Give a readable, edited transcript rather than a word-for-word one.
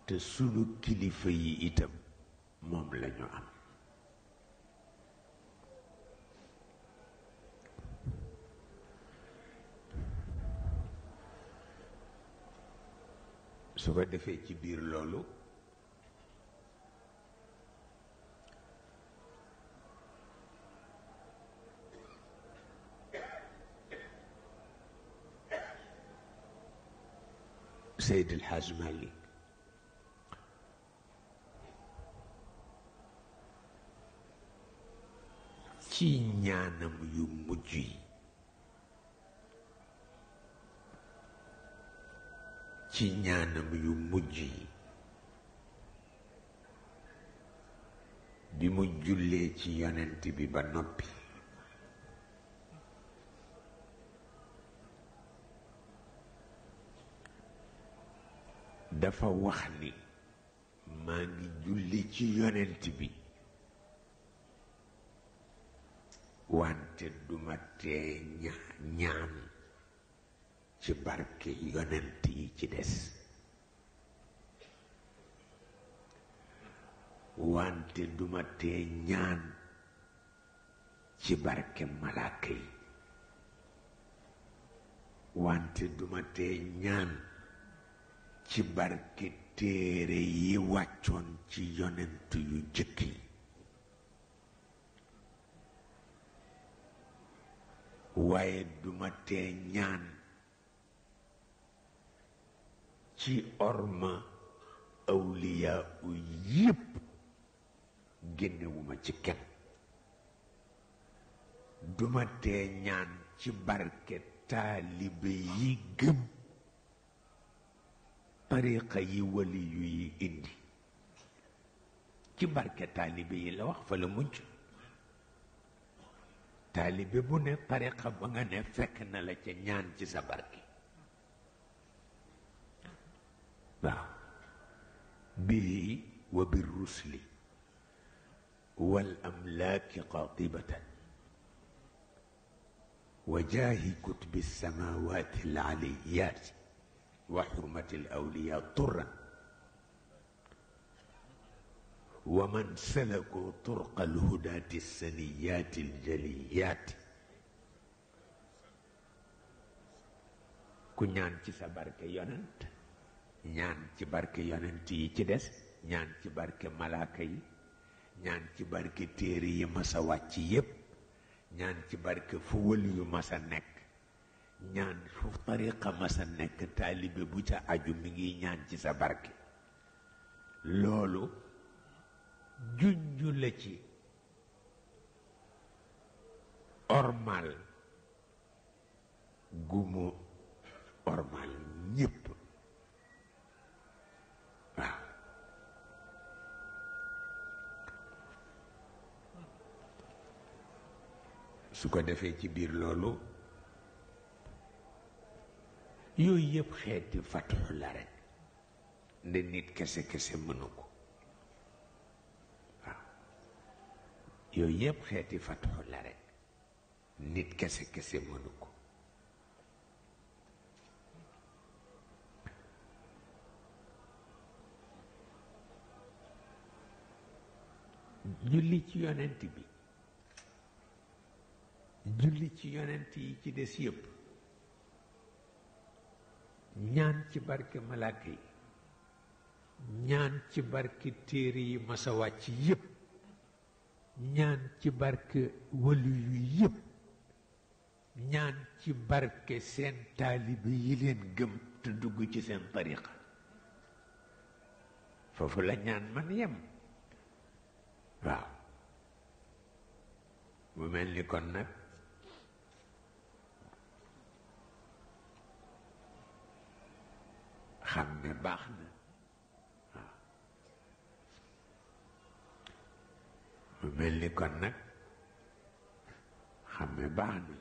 te sunu kilifa yi itam moom lañu am. su ko defee ci biir loolu Seydi El Hadj Malick ci ñaanam yu mujj yi bi mu jullee ci yonent bi ba noppi dafa wax ni maa ngi julli ci yonent bi wante duma tee ñaan ci barke yonent yi ci des, wante duma tee ñaan ci barke malaaka yi, wante duma tee ñaan ci barke téere yi wàccoon ci yonent yu jëkk yi, waaye duma tee ñaan ci orma awliyaa u yépp génnewuma ci kenn, duma tee ñaan ci barke taalibe yi gëm tariqa yi wali yu yi indi, ci barke taalibe yi la wax fa la mujj. taalibe bu ne tariqa ba nga ne fekk na la ca ñaan ci sa barke. waaw bii wa bi rusli wal amlaaki qaatibatan wa jaahi kutubi samaawaati al aliyaati wa xurmati al awliyaa turran wa man salakoo turqa al hudaati saniyaati al jaliyaati. ku ñaan ci sa barke yonent, ñaan ci barke yonent yi ci des, ñaan ci barke malaaka yi, ñaan ci barke téere yi masa wàcc yépp, ñaan ci barke fu wëlu yu masa nekk, ñaan fu tariqa masa nekk, taalibe bu ca aju mi ngi ñaan ci sa barke. loolu junju la ci ormal gumu ormal ñépp. waaw su ko defee ci biir loolu yooyu yëpp xeeti fatxu la rekk, nde nit kese kese mënu ko. waaw yooyu yëpp xeeti fatxu la rekk, nit kese kese mënu ko. julli ci yonent bi, julli ci yonent yi ci des yépp, ñaan ci barke malaaka yi, ñaan ci barke téere yi masa wàcc yépp, ñaan ci barke walu yu yépp, ñaan ci barke seen taalibe yi leen gëm te dugg ci seen tariqa. foofu la ñaan man yem. waaw mu mel ni kon nag xam ne baax na. waaw mu mel ni kon nag xam ne baax na.